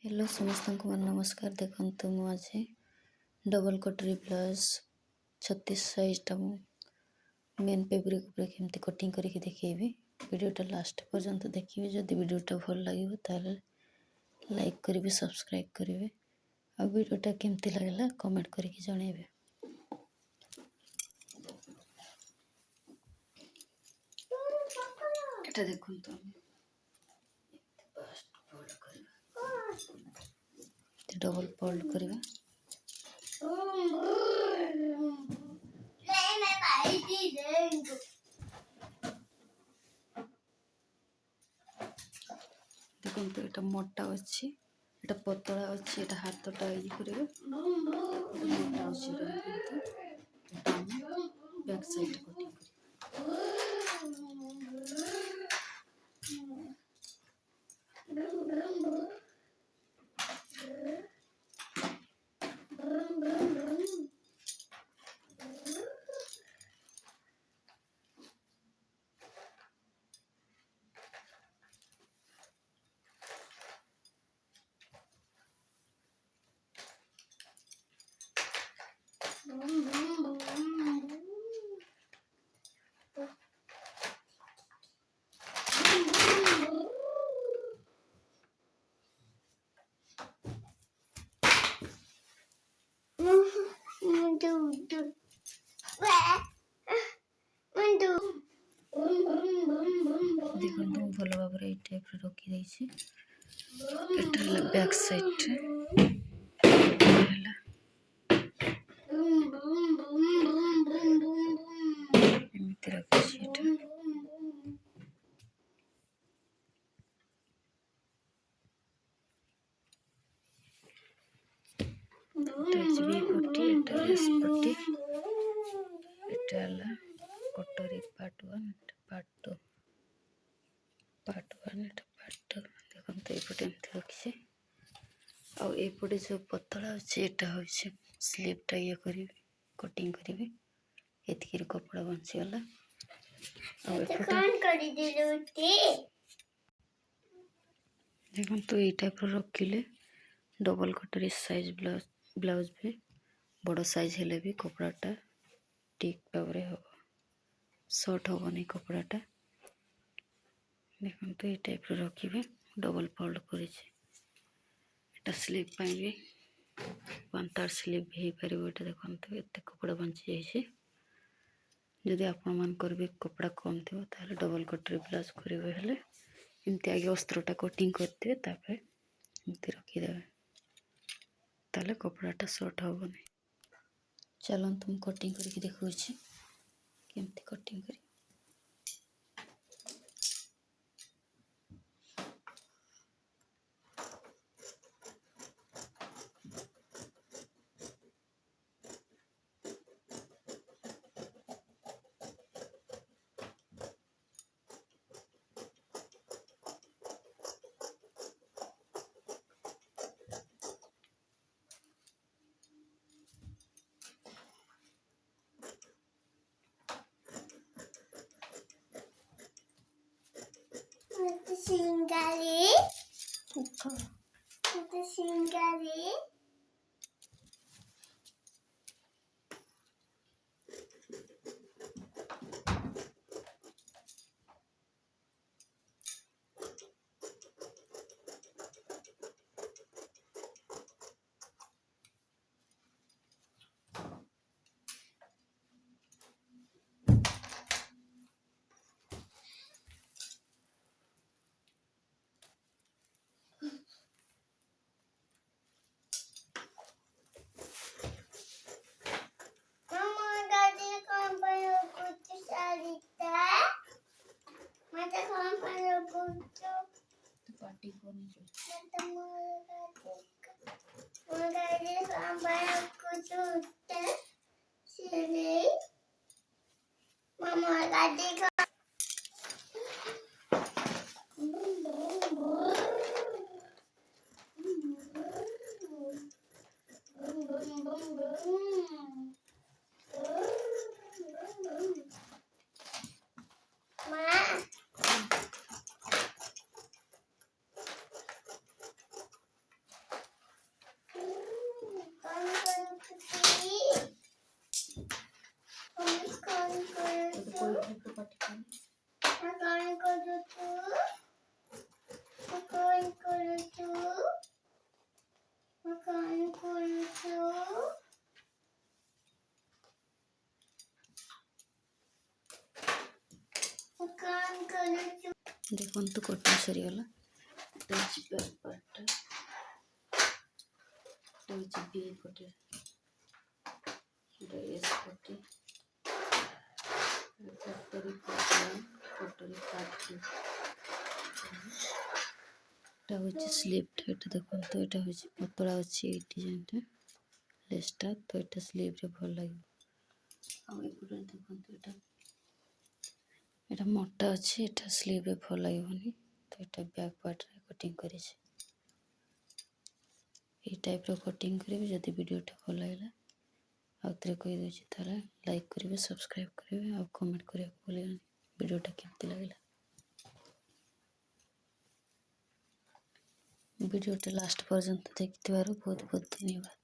Hello समस्त को नमस्कार। देखो मुझे डबल कटरी ब्लाउज 36 साइजटा मेन फैब्रिक उपर केमती कटिंग करके देखेबी। वीडियोटा लास्ट पर्यंत देखिए। जदि वीडियोटा भल लगे ताले लाइक करेंगे, सब्सक्राइब करेंगे और वीडियोटा केमती लगला कमेंट करके जणेबे। এটা দেখুন তো डबल फोल्ड करवा देखो तो ये मोटा अच्छी এটা পতলা আছে, এটা হাতটা ই করে মোটা আছে। এটা আমি ব্যাক সাইড কটিং করি। देखो भल भाव ये टाइप रखी बैक साइड एमती रखी पट्टी एस पट्टी कटोरी पार्ट 1 पार्ट 2 पार्ट 1 पार्ट 2 देखो तो ये रखी आउटे जो पतला अच्छे यहाँ हूँ स्लीवटा ये करी कटिंग करी एतिक कपड़ा बंचीगला। देखो तो ये टाइप रखिले डबल कटोरी साइज ब्लाउज भी बड़ साइज हेले भी कपड़ाटा ठीक भाव हम सर्ट हेनी कपड़ाटा। देखो तो ये टाइप रखिए डबल फोल्ड कर स्लीव भी 1/3 स्लीव भी हो पार। ये देखो तो ये कपड़ा बंची जाइए। जदि आपंकर भी कपड़ा कम थो डबल कटरी ब्लाउज करेंगे हेले एमती आगे अस्त्रटा कटिंग करते एमती रखीदे ताले कपड़ाटा सर्ट हेनी। चलो तुम कटिंग करके देखो केमती कटिंग करी। Singali. देखो तो कटिंग सरीगला बैक पार्ट बी पटे एस पटे कटरी पार्ट এটা স্লিভটা এটা দেখুন তো এটা হচ্ছে পতলা আছে এই ডিজাইনটা লেসটা তো এটা স্লিভরে ভাল লাগবে ଆଉ ଏପଟେ ଦେଖନ୍ତୁ এটা ମୋଟା ଅଛି এটা ସ୍ଲିଭରେ ଭଲ ଲାଗିବନି ତ এটা ବ୍ୟାକ୍ ପାର୍ଟରେ କଟିଂ କରିଛି এই ଟାଇପ୍ର କଟିଂ କରିବେ ଯଦି ଭିଡ଼ିଓଟା ଭଲ ଲାଗିଲା ଆଉ ଥରେ କହିଦେଉଛି ତାହେଲେ ଲାଇକ୍ କରିବେ ସବସ୍କ୍ରାଇବ୍ କରିବେ ଆଉ କମେଣ୍ଟ କରିବାକୁ ଭୁଲିବେନି ଭିଡ଼ିଓଟା କେମିତି ଲାଗିଲା ଭିଡ଼ିଓଟା ଲାଷ୍ଟ ପର୍ଯ୍ୟନ୍ତ ଦେଖିଥିବାରୁ ବହୁତ ବହୁତ ଧନ୍ୟବାଦ।